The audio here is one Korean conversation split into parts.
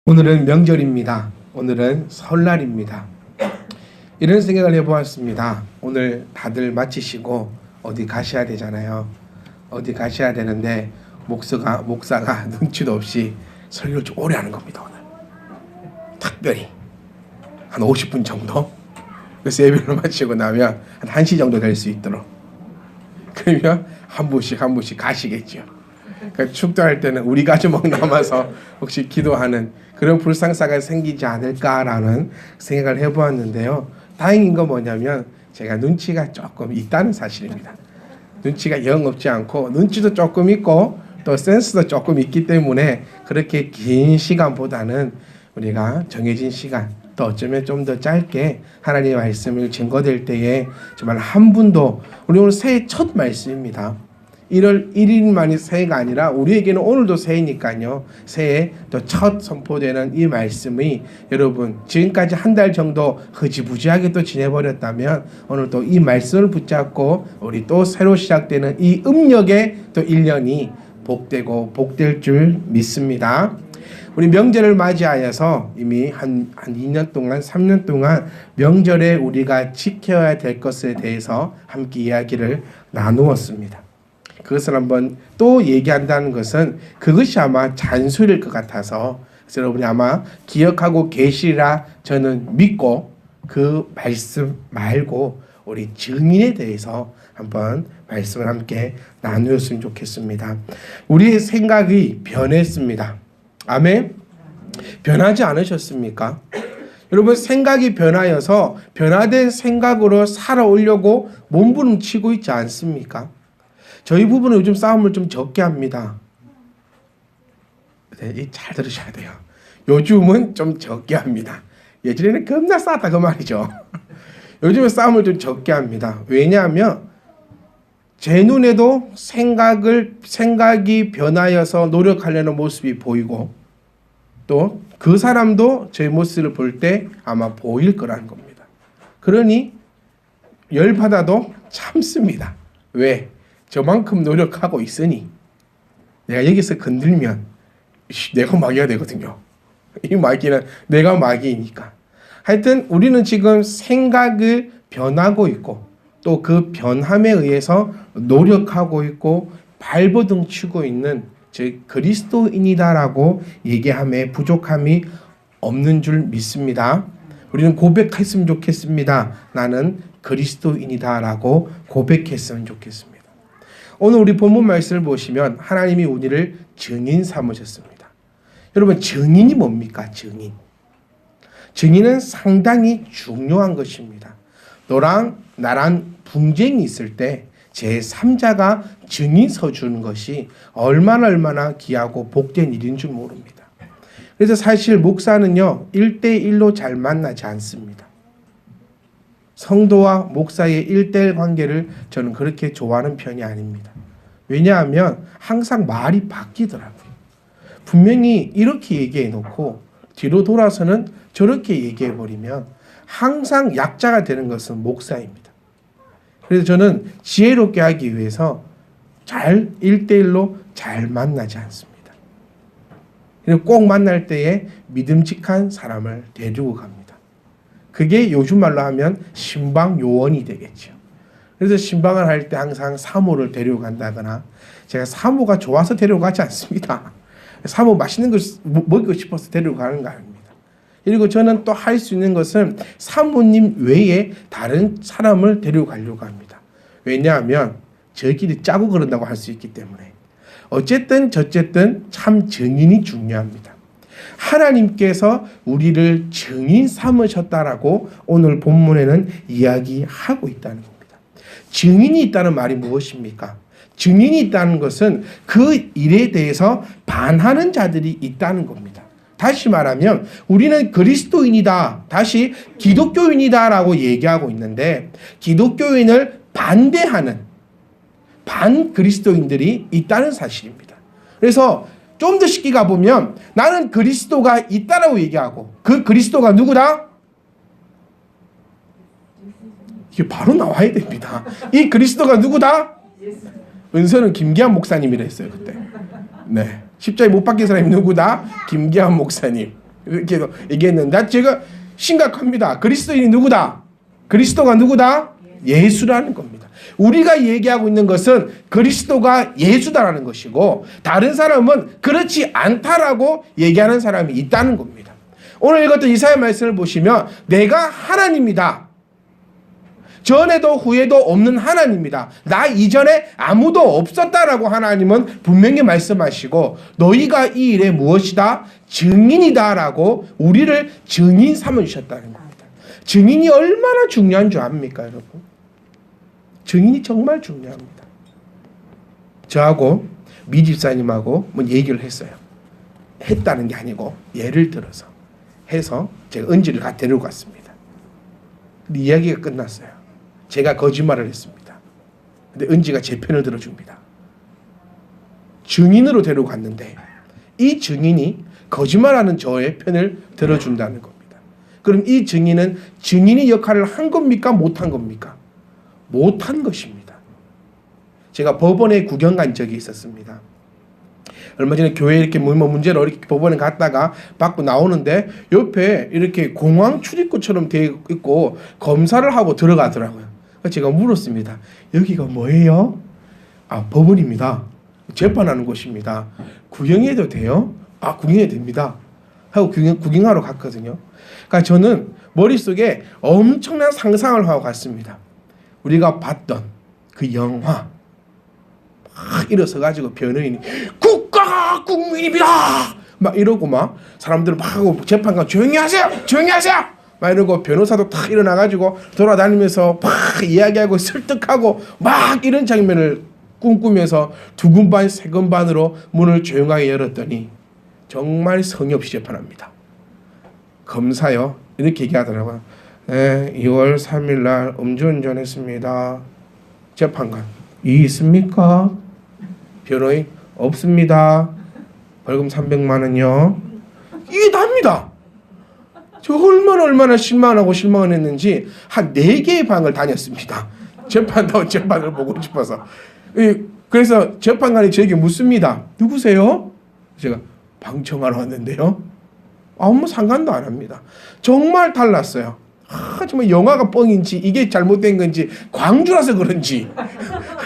오늘은 명절입니다. 오늘은 설날입니다. 이런 생각을 해보았습니다. 오늘 다들 마치시고 어디 가셔야 되잖아요. 어디 가셔야 되는데 목사가 눈치도 없이 설교를 좀 오래 하는 겁니다. 오늘 특별히 한 50분 정도. 그래서 예배를 마치고 나면 한 1시 정도 될 수 있도록. 그러면 한 분씩 가시겠죠. 그러니까 축도할 때는 우리 가족만 남아서 혹시 기도하는 그런 불상사가 생기지 않을까라는 생각을 해보았는데요. 다행인 건 뭐냐면 제가 눈치가 조금 있다는 사실입니다. 눈치가 영 없지 않고 눈치도 조금 있고 또 센스도 조금 있기 때문에 그렇게 긴 시간보다는 우리가 정해진 시간 또 어쩌면 좀 더 짧게 하나님의 말씀을 증거될 때에 정말 한 분도 우리 오늘 새해 첫 말씀입니다. 1월 1일만이 새해가 아니라 우리에게는 오늘도 새해니까요. 새해 또 첫 선포되는 이 말씀이 여러분 지금까지 한 달 정도 흐지부지하게 또 지내버렸다면 오늘 또 이 말씀을 붙잡고 우리 또 새로 시작되는 이 음력의 또 1년이 복되고 복될 줄 믿습니다. 우리 명절을 맞이하여서 이미 한 2년 동안 3년 동안 명절에 우리가 지켜야 될 것에 대해서 함께 이야기를 나누었습니다. 그것을 한번 또 얘기한다는 것은 그것이 아마 잔소리일 것 같아서 그래서 여러분이 아마 기억하고 계시리라 저는 믿고 그 말씀 말고 우리 증인에 대해서 한번 말씀을 함께 나누었으면 좋겠습니다. 우리의 생각이 변했습니다. 아멘. 변하지 않으셨습니까? 여러분 생각이 변하여서 변화된 생각으로 살아오려고 몸부림치고 있지 않습니까? 저희 부부는 요즘 싸움을 좀 적게 합니다. 네, 잘 들으셔야 돼요. 요즘은 좀 적게 합니다. 예전에는 겁나 싸다 그 말이죠. 요즘은 싸움을 좀 적게 합니다. 왜냐하면 제 눈에도 생각이 변하여서 노력하려는 모습이 보이고 또 그 사람도 제 모습을 볼 때 아마 보일 거라는 겁니다. 그러니 열받아도 참습니다. 왜? 저만큼 노력하고 있으니 내가 여기서 건들면 내가 마귀가 되거든요. 이 마귀는 내가 마귀이니까. 하여튼 우리는 지금 생각을 변하고 있고 또 그 변함에 의해서 노력하고 있고 발버둥 치고 있는 즉 그리스도인이다라고 얘기함에 부족함이 없는 줄 믿습니다. 우리는 고백했으면 좋겠습니다. 나는 그리스도인이다라고 고백했으면 좋겠습니다. 오늘 우리 본문 말씀을 보시면 하나님이 우리를 증인 삼으셨습니다. 여러분 증인이 뭡니까? 증인은 상당히 중요한 것입니다. 너랑 나랑 분쟁이 있을 때 제3자가 증인 서주는 것이 얼마나 귀하고 복된 일인 줄 모릅니다. 그래서 사실 목사는요 1대1로 잘 만나지 않습니다. 성도와 목사의 1대1 관계를 저는 그렇게 좋아하는 편이 아닙니다. 왜냐하면 항상 말이 바뀌더라고요. 분명히 이렇게 얘기해 놓고 뒤로 돌아서는 저렇게 얘기해 버리면 항상 약자가 되는 것은 목사입니다. 그래서 저는 지혜롭게 하기 위해서 1대1로 잘 만나지 않습니다. 그리고 꼭 만날 때에 믿음직한 사람을 데리고 갑니다. 그게 요즘 말로 하면 신방 요원이 되겠죠. 그래서 신방을 할 때 항상 사모를 데리고 간다거나 제가 사모가 좋아서 데리고 가지 않습니다. 사모 맛있는 걸 먹고 싶어서 데리고 가는 거 아닙니다. 그리고 저는 또 할 수 있는 것은 사모님 외에 다른 사람을 데리고 가려고 합니다. 왜냐하면 저희끼리 짜고 그런다고 할 수 있기 때문에. 어쨌든 참 증인이 중요합니다. 하나님께서 우리를 증인 삼으셨다라고 오늘 본문에는 이야기하고 있다는 겁니다. 증인이 있다는 말이 무엇입니까? 증인이 있다는 것은 그 일에 대해서 반하는 자들이 있다는 겁니다. 다시 말하면 우리는 그리스도인이다, 다시 기독교인이다라고 얘기하고 있는데 기독교인을 반대하는 반그리스도인들이 있다는 사실입니다. 그래서 좀 더 쉽게 가보면 나는 그리스도가 있다라고 얘기하고 그 그리스도가 누구다? 이게 바로 나와야 됩니다. 이 그리스도가 누구다? 은서는 김기한 목사님이라 했어요 그때. 네. 십자가에 못 박힌 사람이 누구다? 김기한 목사님. 이렇게 얘기했는데 제가 심각합니다. 그리스도인이 누구다? 그리스도가 누구다? 예수라는 겁니다. 우리가 얘기하고 있는 것은 그리스도가 예수다라는 것이고 다른 사람은 그렇지 않다라고 얘기하는 사람이 있다는 겁니다. 오늘 읽었던 이사야 말씀을 보시면 내가 하나님이다. 전에도 후에도 없는 하나님이다. 나 이전에 아무도 없었다라고 하나님은 분명히 말씀하시고 너희가 이 일에 무엇이다? 증인이다라고 우리를 증인 삼으셨다는 겁니다. 증인이 얼마나 중요한 줄 압니까, 여러분? 증인이 정말 중요합니다. 저하고 미 집사님하고 뭐 얘기를 했어요. 했다는 게 아니고 예를 들어서 해서 제가 은지를 데리고 갔습니다. 근데 이야기가 끝났어요. 제가 거짓말을 했습니다. 근데 은지가 제 편을 들어줍니다. 증인으로 데리고 갔는데 이 증인이 거짓말하는 저의 편을 들어준다는 겁니다. 그럼 이 증인은 증인의 역할을 한 겁니까? 못한 겁니까? 못한 것입니다. 제가 법원에 구경 간 적이 있었습니다. 얼마 전에 교회 이렇게 뭐 문제로 이렇게 법원에 갔다가 받고 나오는데 옆에 이렇게 공항 출입구처럼 되어 있고 검사를 하고 들어가더라고요. 제가 물었습니다. 여기가 뭐예요? 아, 법원입니다. 재판하는 곳입니다. 구경해도 돼요? 아, 구경해도 됩니다. 하고 구경하러 갔거든요. 그러니까 저는 머릿속에 엄청난 상상을 하고 갔습니다. 우리가 봤던 그 영화 막 일어서가지고 변호인이 국가가 국민입니다 막 이러고 막 사람들 막 하고 재판관 조용히 하세요 조용히 하세요 막 이러고 변호사도 탁 일어나가지고 돌아다니면서 막 이야기하고 설득하고 막 이런 장면을 꿈꾸면서 두근반 세근반으로 문을 조용하게 열었더니 정말 성의 없이 재판합니다. 검사요 이렇게 얘기하더라고요. 네, 2월 3일 날 음주운전했습니다. 재판관 이의 있습니까? 변호인 없습니다. 벌금 300만 원요. 이게 답니다. 저 얼마나 실망하고 실망을 했는지 한 4개의 방을 다녔습니다. 재판을 보고 싶어서. 그래서 재판관이 저에게 묻습니다. 누구세요? 제가 방청하러 왔는데요. 아무 상관도 안 합니다. 정말 달랐어요. 정말 영화가 뻥인지 이게 잘못된 건지 광주라서 그런지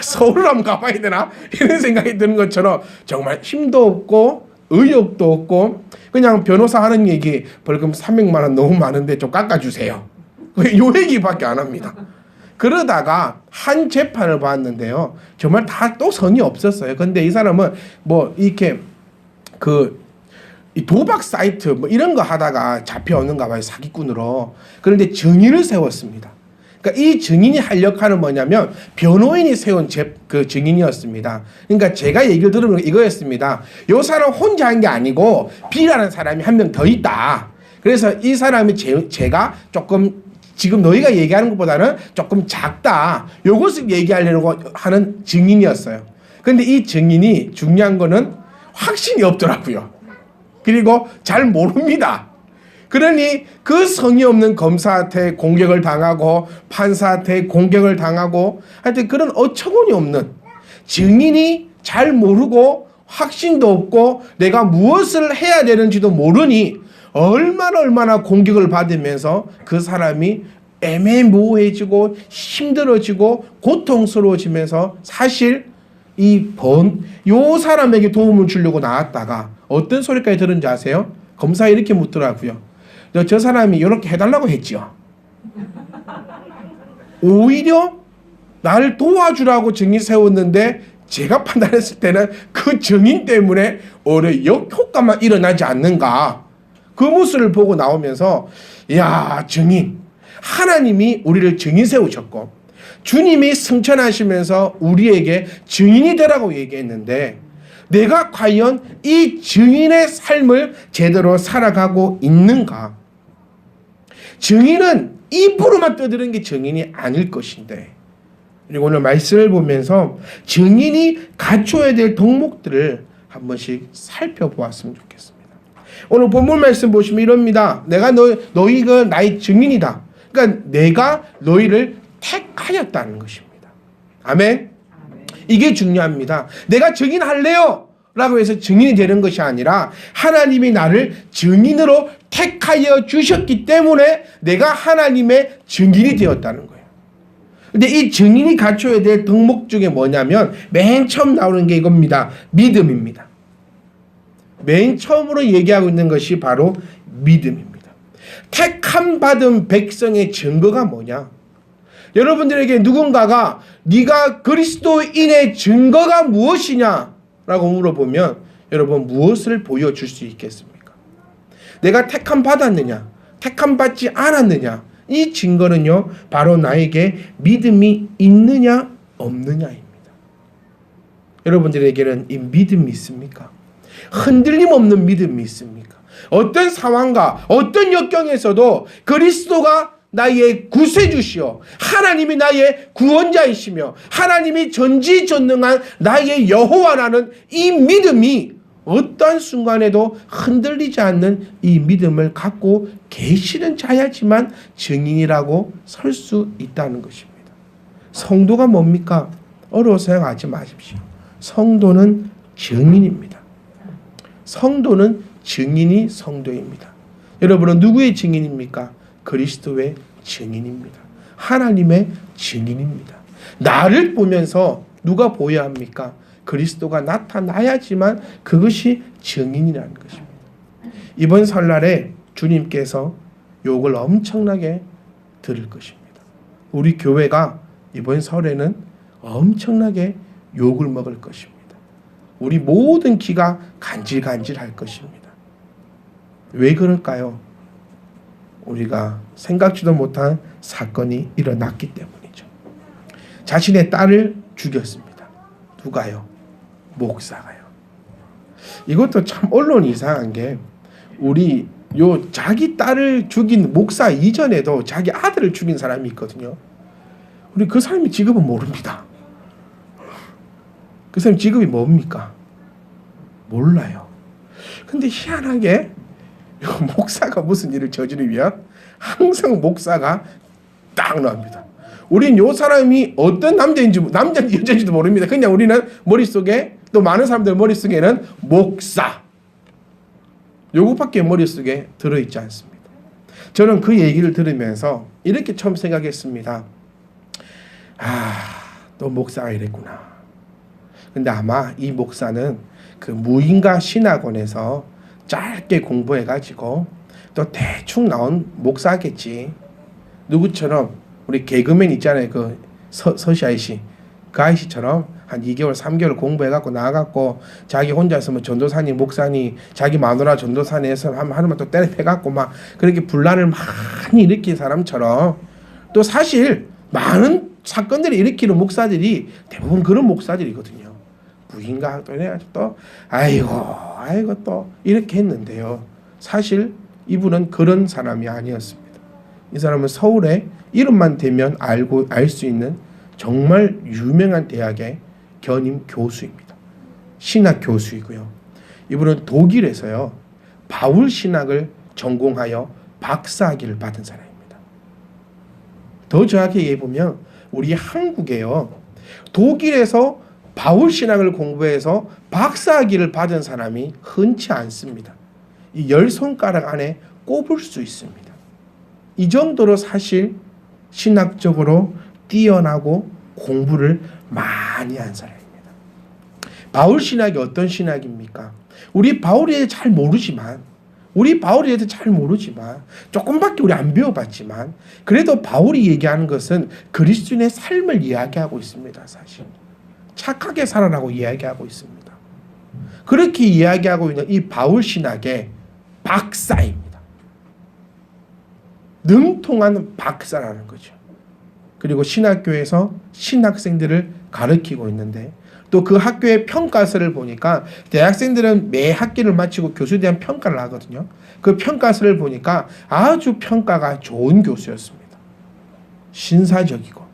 서울을 한번 가봐야 되나 이런 생각이 드는 것처럼 정말 힘도 없고 의욕도 없고 그냥 변호사 하는 얘기 벌금 300만 원 너무 많은데 좀 깎아주세요. 요 얘기밖에 안 합니다. 그러다가 한 재판을 봤는데요. 정말 다 또 성의 없었어요. 근데 이 사람은 뭐 이렇게 이 도박 사이트 뭐 이런 거 하다가 잡혀오는가 봐요. 사기꾼으로. 그런데 증인을 세웠습니다. 그러니까 이 증인이 할 역할은 뭐냐면 변호인이 세운 그 증인이었습니다. 그러니까 제가 얘기를 들으면 이거였습니다. 이 사람 혼자 한 게 아니고 B라는 사람이 한 명 더 있다. 그래서 이 사람이 제가 조금 지금 너희가 얘기하는 것보다는 조금 작다. 요것을 얘기하려고 하는 증인이었어요. 근데 이 증인이 중요한 거는 확신이 없더라고요. 그리고 잘 모릅니다. 그러니 그 성의 없는 검사한테 공격을 당하고 판사한테 공격을 당하고 하여튼 그런 어처구니 없는 증인이 잘 모르고 확신도 없고 내가 무엇을 해야 되는지도 모르니 얼마나 공격을 받으면서 그 사람이 애매모호해지고 힘들어지고 고통스러워지면서 사실 요 사람에게 도움을 주려고 나왔다가 어떤 소리까지 들은지 아세요? 검사 이렇게 묻더라고요. 저 사람이 이렇게 해달라고 했죠. 오히려 나를 도와주라고 증인 세웠는데 제가 판단했을 때는 그 증인 때문에 오히려 역효과만 일어나지 않는가. 그 모습을 보고 나오면서 야, 증인. 하나님이 우리를 증인 세우셨고 주님이 승천하시면서 우리에게 증인이 되라고 얘기했는데 내가 과연 이 증인의 삶을 제대로 살아가고 있는가? 증인은 입으로만 떠드는 게 증인이 아닐 것인데 그리고 오늘 말씀을 보면서 증인이 갖춰야 될 덕목들을 한 번씩 살펴보았으면 좋겠습니다. 오늘 본문 말씀 보시면 이럽니다. 내가 너희가 나의 증인이다. 그러니까 내가 너희를 택하였다는 것입니다. 아멘. 이게 중요합니다. 내가 증인할래요 라고 해서 증인이 되는 것이 아니라 하나님이 나를 증인으로 택하여 주셨기 때문에 내가 하나님의 증인이 되었다는 거예요. 근데 이 증인이 갖춰야 될 덕목 중에 뭐냐면 맨 처음 나오는 게 이겁니다. 믿음입니다. 맨 처음으로 얘기하고 있는 것이 바로 믿음입니다. 택함 받은 백성의 증거가 뭐냐? 여러분들에게 누군가가 네가 그리스도인의 증거가 무엇이냐라고 물어보면 여러분 무엇을 보여줄 수 있겠습니까? 내가 택함 받았느냐? 택함 받지 않았느냐? 이 증거는요 바로 나에게 믿음이 있느냐 없느냐입니다. 여러분들에게는 이 믿음이 있습니까? 흔들림 없는 믿음이 있습니까? 어떤 상황과 어떤 역경에서도 그리스도가 나의 구세주시오, 하나님이 나의 구원자이시며 하나님이 전지전능한 나의 여호와라는 이 믿음이 어떠한 순간에도 흔들리지 않는 이 믿음을 갖고 계시는 자야지만 증인이라고 설 수 있다는 것입니다. 성도가 뭡니까? 어려워서 생각하지 마십시오. 성도는 증인입니다. 성도는 증인이 성도입니다. 여러분은 누구의 증인입니까? 그리스도의 증인입니다. 하나님의 증인입니다. 나를 보면서 누가 보여야 합니까? 그리스도가 나타나야지만 그것이 증인이라는 것입니다. 이번 설날에 주님께서 욕을 엄청나게 들을 것입니다. 우리 교회가 이번 설에는 엄청나게 욕을 먹을 것입니다. 우리 모든 귀가 간질간질할 것입니다. 왜 그럴까요? 우리가 생각지도 못한 사건이 일어났기 때문이죠. 자신의 딸을 죽였습니다. 누가요? 목사가요. 이것도 참 언론이 이상한 게 우리 자기 딸을 죽인 목사 이전에도 자기 아들을 죽인 사람이 있거든요. 우리 그 사람이 직업은 모릅니다. 그 사람 직업이 뭡니까? 몰라요. 근데 희한하게 목사가 무슨 일을 저지르면 항상 목사가 딱 나옵니다. 우린 요 사람이 어떤 남자인지 여자인지도 모릅니다. 그냥 우리는 머릿속에, 또 많은 사람들 머릿속에는 목사 요것밖에 머릿속에 들어있지 않습니다. 저는 그 얘기를 들으면서 이렇게 처음 생각했습니다. 또 목사가 이랬구나. 근데 아마 이 목사는 그 무인가 신학원에서 짧게 공부해가지고 또 대충 나온 목사겠지. 누구처럼 우리 개그맨 있잖아요. 그 서시 아이씨. 그 아이씨처럼 한 2개월 3개월 공부해갖고 나와갖고 자기 혼자서 뭐 전도사님 목사님 자기 마누라 전도사님에서 하루만 또 때려 패갖고 막 그렇게 분란을 많이 일으킨 사람처럼 또 사실 많은 사건들을 일으키는 목사들이 대부분 그런 목사들이거든요. 부인가 또 이래가지고 또 아이고 또 이렇게 했는데요. 사실 이분은 그런 사람이 아니었습니다. 이 사람은 서울에 이름만 대면 알 수 있는 정말 유명한 대학의 견임 교수입니다. 신학 교수이고요. 이분은 독일에서요 바울 신학을 전공하여 박사학위를 받은 사람입니다. 더 정확히 얘기해 보면 우리 한국에요 독일에서 바울 신학을 공부해서 박사학위를 받은 사람이 흔치 않습니다. 이 10손가락 안에 꼽을 수 있습니다. 이 정도로 사실 신학적으로 뛰어나고 공부를 많이 한 사람입니다. 바울 신학이 어떤 신학입니까? 우리 바울에 대해 잘 모르지만 조금밖에 우리 안 배워봤지만 그래도 바울이 얘기하는 것은 그리스도인의 삶을 이야기하고 있습니다. 사실 착하게 살아라고 이야기하고 있습니다. 그렇게 이야기하고 있는 이 바울 신학의 박사입니다. 능통한 박사라는 거죠. 그리고 신학교에서 신학생들을 가르치고 있는데 또 그 학교의 평가서를 보니까 대학생들은 매 학기를 마치고 교수에 대한 평가를 하거든요. 그 평가서를 보니까 아주 평가가 좋은 교수였습니다. 신사적이고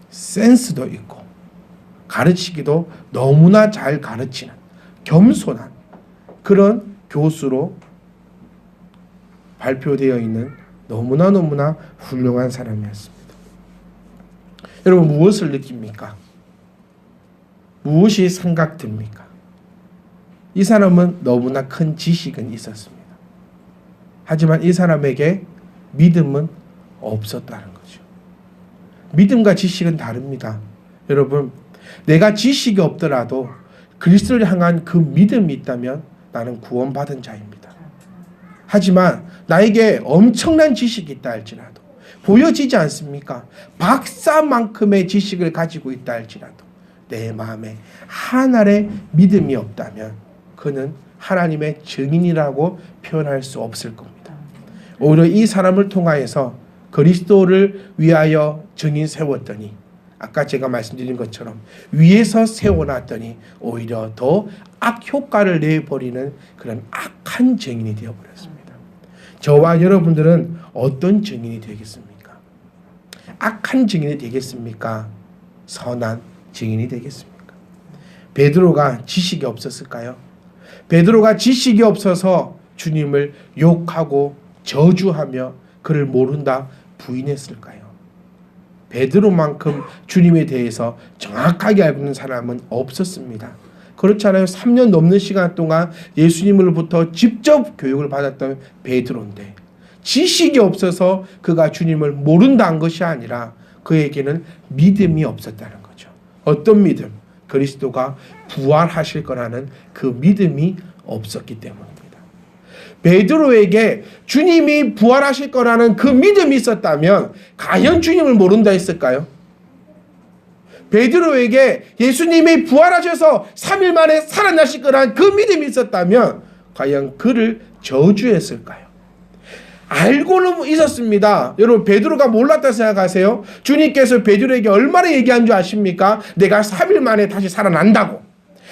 센스도 있고 가르치기도 너무나 잘 가르치는 겸손한 그런 교수로 발표되어 있는 너무나 훌륭한 사람이었습니다. 여러분 무엇을 느낍니까? 무엇이 생각됩니까? 이 사람은 너무나 큰 지식은 있었습니다. 하지만 이 사람에게 믿음은 없었다는 거죠. 믿음과 지식은 다릅니다. 여러분, 내가 지식이 없더라도 그리스도를 향한 그 믿음이 있다면 나는 구원받은 자입니다. 하지만 나에게 엄청난 지식이 있다 할지라도, 보여지지 않습니까? 박사만큼의 지식을 가지고 있다 할지라도 내 마음에 하나의 믿음이 없다면 그는 하나님의 증인이라고 표현할 수 없을 겁니다. 오히려 이 사람을 통하여서 그리스도를 위하여 증인 세웠더니, 아까 제가 말씀드린 것처럼 위에서 세워놨더니 오히려 더 악효과를 내버리는 그런 악한 증인이 되어버렸습니다. 저와 여러분들은 어떤 증인이 되겠습니까? 악한 증인이 되겠습니까? 선한 증인이 되겠습니까? 베드로가 지식이 없었을까요? 베드로가 지식이 없어서 주님을 욕하고 저주하며 그를 모른다 부인했을까요? 베드로만큼 주님에 대해서 정확하게 알고 있는 사람은 없었습니다. 그렇잖아요. 3년 넘는 시간 동안 예수님으로부터 직접 교육을 받았던 베드로인데 지식이 없어서 그가 주님을 모른다는 것이 아니라 그에게는 믿음이 없었다는 거죠. 어떤 믿음? 그리스도가 부활하실 거라는 그 믿음이 없었기 때문입니다. 베드로에게 주님이 부활하실 거라는 그 믿음이 있었다면 과연 주님을 모른다 했을까요? 베드로에게 예수님이 부활하셔서 3일 만에 살아나실 거라는 그 믿음이 있었다면 과연 그를 저주했을까요? 알고는 있었습니다. 여러분, 베드로가 몰랐다 생각하세요? 주님께서 베드로에게 얼마나 얘기한 줄 아십니까? 내가 3일 만에 다시 살아난다고.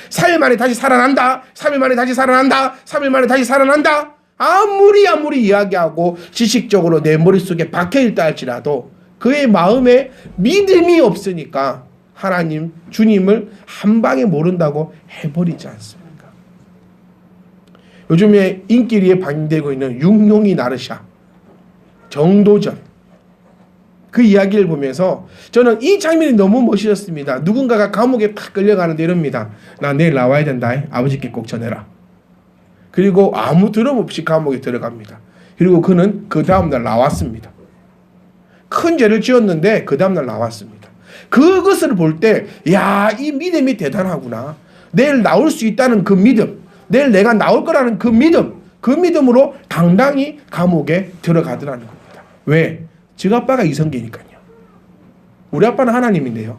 3일 만에 다시 살아난다. 3일 만에 다시 살아난다. 3일 만에 다시 살아난다. 아무리 이야기하고 지식적으로 내 머릿속에 박혀있다 할지라도 그의 마음에 믿음이 없으니까 하나님, 주님을 한 방에 모른다고 해버리지 않습니까? 요즘에 인기리에 방영되고 있는 육룡이 나르샤 정도전, 그 이야기를 보면서 저는 이 장면이 너무 멋있었습니다. 누군가가 감옥에 팍 끌려가는데 이럽니다. 나 내일 나와야 된다. 아버지께 꼭 전해라. 그리고 아무 드럼 없이 감옥에 들어갑니다. 그리고 그는 그 다음날 나왔습니다. 큰 죄를 지었는데 그 다음날 나왔습니다. 그것을 볼 때, 야, 이 믿음이 대단하구나. 내일 나올 수 있다는 그 믿음, 내일 내가 나올 거라는 그 믿음, 그 믿음으로 당당히 감옥에 들어가더라는 겁니다. 왜? 지 아빠가 이성계니까요. 우리 아빠는 하나님인데요.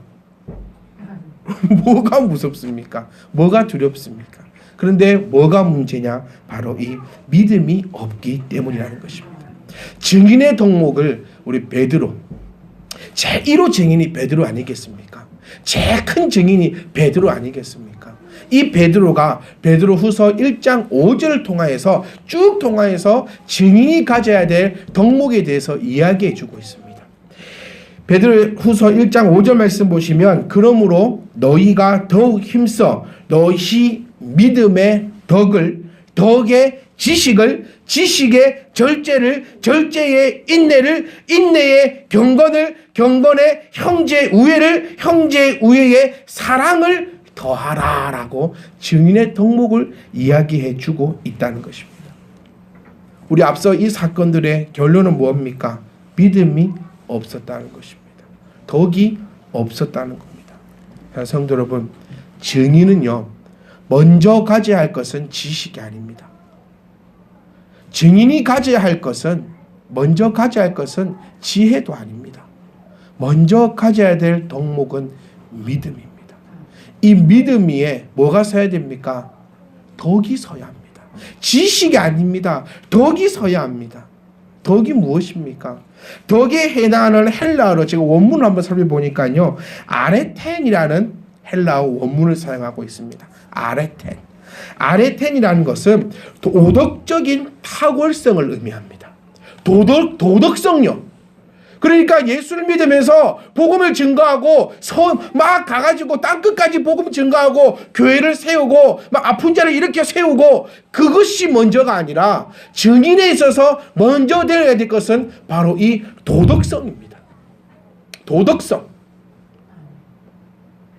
뭐가 무섭습니까? 뭐가 두렵습니까? 그런데 뭐가 문제냐? 바로 이 믿음이 없기 때문이라는 것입니다. 증인의 덕목을 우리 베드로, 제1호 증인이 베드로 아니겠습니까? 제일 큰 증인이 베드로 아니겠습니까? 이 베드로가 베드로후서 1장 5절을 통하여서 쭉 통하여서 증인이 가져야 될 덕목에 대해서 이야기해 주고 있습니다. 베드로후서 1장 5절 말씀 보시면, 그러므로 너희가 더욱 힘써 너희 믿음의 덕을, 덕의 지식을, 지식의 절제를, 절제의 인내를, 인내의 경건을, 경건의 형제 우애를, 형제 우애의 사랑을 더하라라고 증인의 덕목을 이야기해 주고 있다는 것입니다. 우리 앞서 이 사건들의 결론은 무엇입니까? 믿음이 없었다는 것입니다. 덕이 없었다는 겁니다. 성도 여러분, 증인은요, 먼저 가져야 할 것은 지식이 아닙니다. 증인이 가져야 할 것은, 먼저 가져야 할 것은 지혜도 아닙니다. 먼저 가져야 될 덕목은 믿음입니다. 이 믿음 위에 뭐가 서야 됩니까? 덕이 서야 합니다. 지식이 아닙니다. 덕이 서야 합니다. 덕이 무엇입니까? 덕에 해당하는 헬라어로 제가 원문을 한번 살펴보니까요, 아레텐이라는 헬라어 원문을 사용하고 있습니다. 아레텐. 아레텐이라는 것은 도덕적인 탁월성을 의미합니다. 도덕성요. 그러니까 예수를 믿으면서 복음을 증거하고 막 가가지고 땅끝까지 복음 증거하고 교회를 세우고 막 아픈 자를 일으켜 세우고, 그것이 먼저가 아니라 증인에 있어서 먼저 되어야 될 것은 바로 이 도덕성입니다. 도덕성.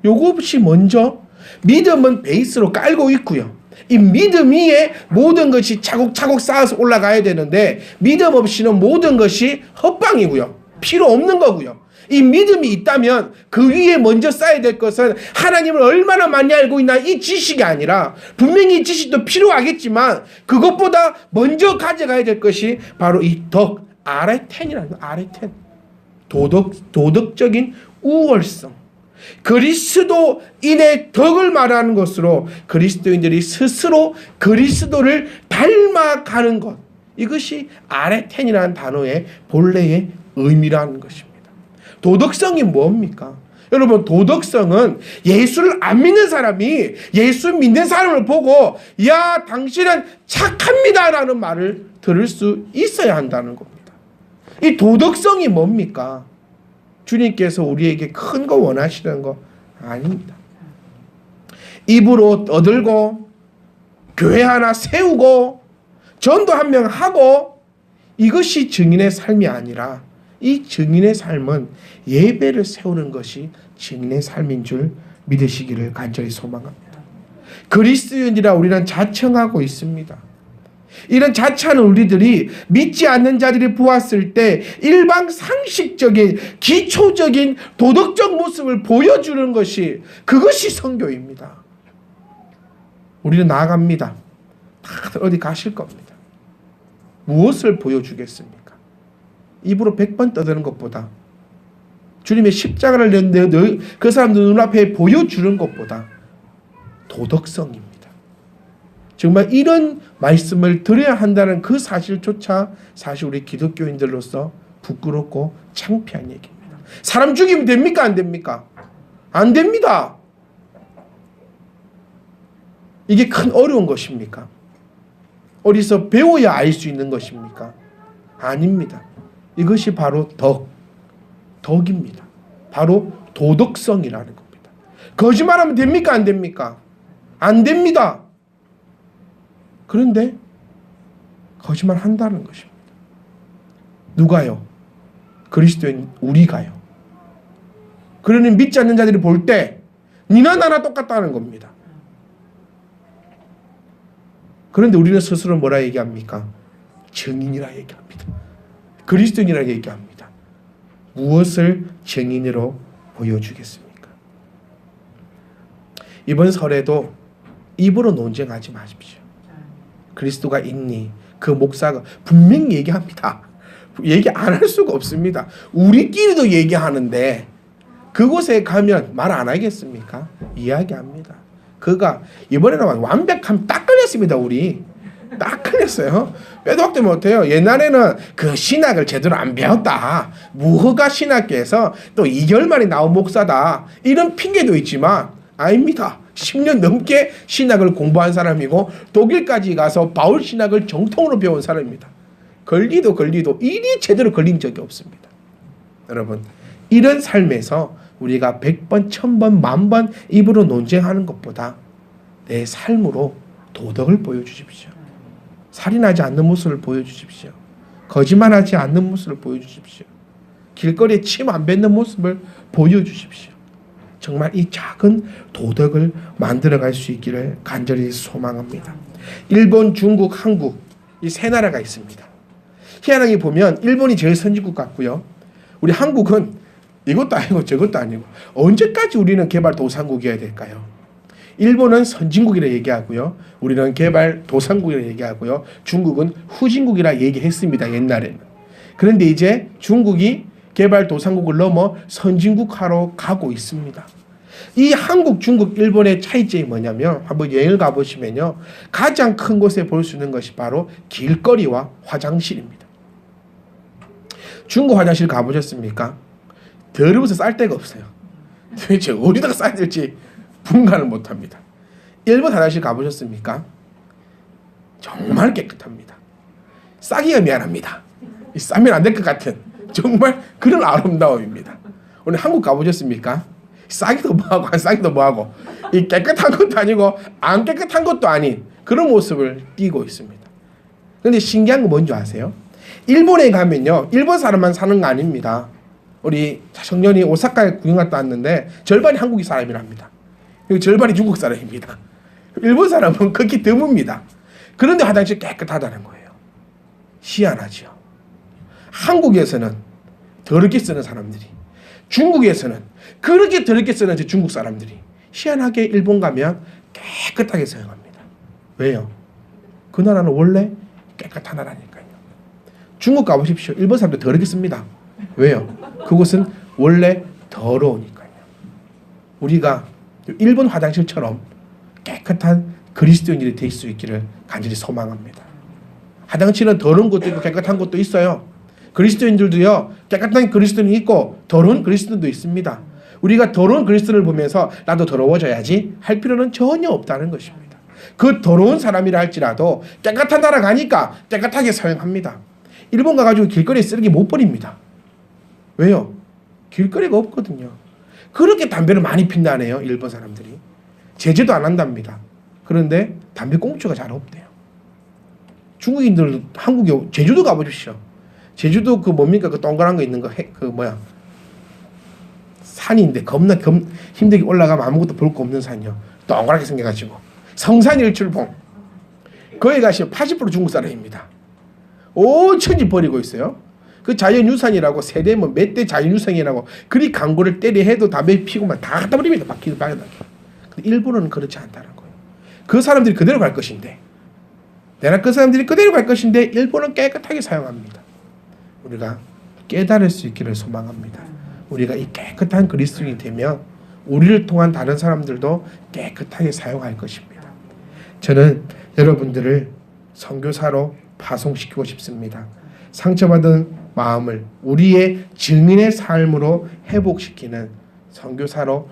요것이 먼저, 믿음은 베이스로 깔고 있고요. 이 믿음 위에 모든 것이 차곡차곡 쌓아서 올라가야 되는데 믿음 없이는 모든 것이 헛방이고요. 필요 없는 거고요. 이 믿음이 있다면 그 위에 먼저 쌓아야 될 것은 하나님을 얼마나 많이 알고 있나 이 지식이 아니라 분명히 이 지식도 필요하겠지만 그것보다 먼저 가져가야 될 것이 바로 이 덕, 아레텐이라는 거. 아레텐. 도덕적인 우월성. 그리스도인의 덕을 말하는 것으로 그리스도인들이 스스로 그리스도를 닮아가는 것. 이것이 아레텐이라는 단어의 본래의 의미라는 것입니다. 도덕성이 뭡니까? 여러분, 도덕성은 예수를 안 믿는 사람이 예수 믿는 사람을 보고 야, 당신은 착합니다 라는 말을 들을 수 있어야 한다는 겁니다. 이 도덕성이 뭡니까? 주님께서 우리에게 큰 거 원하시는 거 아닙니다. 입으로 떠들고 교회 하나 세우고 전도 한 명 하고 이것이 증인의 삶이 아니라 이 증인의 삶은 예배를 세우는 것이 증인의 삶인 줄 믿으시기를 간절히 소망합니다. 그리스도인이라 우리는 자청하고 있습니다. 이런 자찬은 우리들이 믿지 않는 자들이 보았을 때 일반 상식적인 기초적인 도덕적 모습을 보여주는 것이 그것이 선교입니다. 우리는 나아갑니다. 다들 어디 가실 겁니다. 무엇을 보여주겠습니까? 입으로 100번 떠드는 것보다 주님의 십자가를 그 사람들 눈앞에 보여주는 것보다 도덕성입니다. 정말 이런 말씀을 드려야 한다는 그 사실조차 사실 우리 기독교인들로서 부끄럽고 창피한 얘기입니다. 사람 죽이면 됩니까? 안 됩니까? 안 됩니다. 이게 큰 어려운 것입니까? 어디서 배워야 알 수 있는 것입니까? 아닙니다. 이것이 바로 덕입니다. 바로 도덕성이라는 겁니다. 거짓말하면 됩니까? 안 됩니까? 안 됩니다. 그런데 거짓말 한다는 것입니다. 누가요? 그리스도인 우리가요. 그러니 믿지 않는 자들이 볼 때 니나 나나 똑같다는 겁니다. 그런데 우리는 스스로 뭐라 얘기합니까? 증인이라 얘기합니다. 그리스도인이라 얘기합니다. 무엇을 증인으로 보여주겠습니까? 이번 설에도 입으로 논쟁하지 마십시오. 그리스도가 있니? 그 목사가 분명히 얘기합니다. 얘기 안 할 수가 없습니다. 우리끼리도 얘기하는데 그곳에 가면 말 안 하겠습니까? 이야기합니다. 그가 이번에는 완벽함 딱 걸렸습니다. 우리 딱 걸렸어요. 빼도 박도 못해요. 옛날에는 그 신학을 제대로 안 배웠다. 무허가 신학계에서 또 2개월 만에 나온 목사다. 이런 핑계도 있지만 아닙니다. 10년 넘게 신학을 공부한 사람이고 독일까지 가서 바울 신학을 정통으로 배운 사람입니다. 걸리도 일이 제대로 걸린 적이 없습니다. 여러분, 이런 삶에서 우리가 100번, 1000번, 10,000번 입으로 논쟁하는 것보다 내 삶으로 도덕을 보여주십시오. 살인하지 않는 모습을 보여주십시오. 거짓말하지 않는 모습을 보여주십시오. 길거리에 침 안 뱉는 모습을 보여주십시오. 정말 이 작은 도덕을 만들어갈 수 있기를 간절히 소망합니다. 일본, 중국, 한국 이 세 나라가 있습니다. 희한하게 보면 일본이 제일 선진국 같고요. 우리 한국은 이것도 아니고 저것도 아니고 언제까지 우리는 개발도상국이어야 될까요? 일본은 선진국이라 얘기하고요. 우리는 개발도상국이라 얘기하고요. 중국은 후진국이라 얘기했습니다. 옛날에는. 그런데 이제 중국이 개발도상국을 넘어 선진국화로 가고 있습니다. 이 한국, 중국, 일본의 차이점이 뭐냐면 한번 여행을 가보시면요. 가장 큰 곳에 볼 수 있는 것이 바로 길거리와 화장실입니다. 중국 화장실 가보셨습니까? 더러워서 쌀 데가 없어요. 도대체 어디다가 싸야 될지 분간을 못합니다. 일본 화장실 가보셨습니까? 정말 깨끗합니다. 싸기가 미안합니다. 싸면 안 될 것 같은 정말 그런 아름다움입니다. 오늘 한국 가보셨습니까? 싸기도 뭐하고 안 싸기도 뭐하고 이 깨끗한 것도 아니고 안 깨끗한 것도 아닌 그런 모습을 띠고 있습니다. 그런데 신기한 거 뭔지 아세요? 일본에 가면요. 일본 사람만 사는 거 아닙니다. 우리 청년이 오사카에 구경 갔다 왔는데 절반이 한국 사람이랍니다. 그리고 절반이 중국 사람입니다. 일본 사람은 극히 드뭅니다. 그런데 화장실 깨끗하다는 거예요. 희한하죠. 한국에서는 더럽게 쓰는 사람들이, 중국에서는 그렇게 더럽게 쓰는 중국 사람들이 희한하게 일본 가면 깨끗하게 사용합니다. 왜요? 그 나라는 원래 깨끗한 나라니까요. 중국 가보십시오. 일본 사람들 더럽게 씁니다. 왜요? 그곳은 원래 더러우니까요. 우리가 일본 화장실처럼 깨끗한 그리스도인들이 될 수 있기를 간절히 소망합니다. 화장실은 더러운 것도 있고 깨끗한 것도 있어요. 그리스도인들도요, 깨끗한 그리스도인이 있고 더러운 그리스도인도 있습니다. 우리가 더러운 그리스도인을 보면서 나도 더러워져야지 할 필요는 전혀 없다는 것입니다. 그 더러운 사람이라 할지라도 깨끗한 나라 가니까 깨끗하게 사용합니다. 일본 가가지고 길거리에 쓰레기 못 버립니다. 왜요? 길거리가 없거든요. 그렇게 담배를 많이 핀다네요, 일본 사람들이. 제재도 안 한답니다. 그런데 담배 꽁초가 잘 없대요. 중국인들 한국에 제주도 가보십시오. 제주도 그 뭡니까? 그 동그란 거 있는 거, 그 뭐야? 산인데 겁나 힘들게 올라가면 아무것도 볼 거 없는 산이요. 동그랗게 생겨가지고. 성산일출봉. 거기 가시면 80% 중국 사람입니다. 온천지 버리고 있어요. 그 자연유산이라고 세대 뭐 몇 대 자연유산이라고 그리 광고를 때려 해도 담배 피고만 다 갖다 버립니다. 바퀴도 빠져나게. 근데 일본은 그렇지 않다는 거예요. 그 사람들이 그대로 갈 것인데, 내가 그 사람들이 그대로 갈 것인데 일본은 깨끗하게 사용합니다. 우리가 깨달을 수 있기를 소망합니다. 우리가 이 깨끗한 그리스도인이 되면 우리를 통한 다른 사람들도 깨끗하게 사용할 것입니다. 저는 여러분들을 선교사로 파송시키고 싶습니다. 상처받은 마음을 우리의 증인의 삶으로 회복시키는 선교사로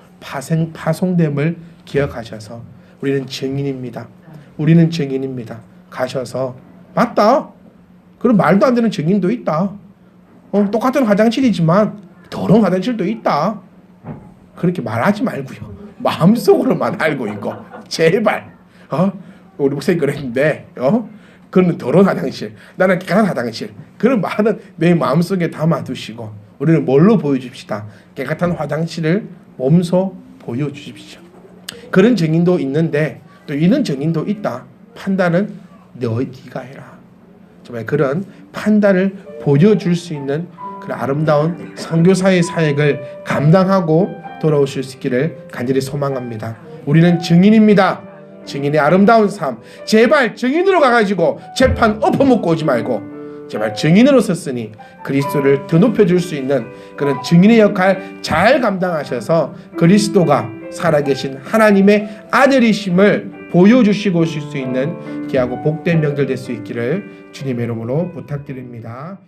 파송됨을 기억하셔서 우리는 증인입니다. 우리는 증인입니다. 가셔서 맞다. 그럼 말도 안 되는 증인도 있다. 똑같은 화장실이지만 더러운 화장실도 있다. 그렇게 말하지 말고요. 마음속으로만 알고 있고 제발 우리 목사님 그랬는데 그는 더러운 화장실, 나는 깨끗한 화장실. 그런 말은 내 마음속에 담아두시고 우리는 뭘로 보여줍시다. 깨끗한 화장실을 몸소 보여주십시오. 그런 증인도 있는데 또 이런 증인도 있다. 판단은 네가 해라. 정말 그런 판단을 보여줄 수 있는 그런 아름다운 선교사의 사역을 감당하고 돌아오실 수 있기를 간절히 소망합니다. 우리는 증인입니다. 증인의 아름다운 삶. 제발 증인으로 가가지고 재판 엎어먹고 오지 말고 제발 증인으로 섰으니 그리스도를 더 높여줄 수 있는 그런 증인의 역할 잘 감당하셔서 그리스도가 살아계신 하나님의 아들이심을 보여주시고 오실 수 있는 귀하고 복된 명절 될 수 있기를 주님의 이름으로 부탁드립니다.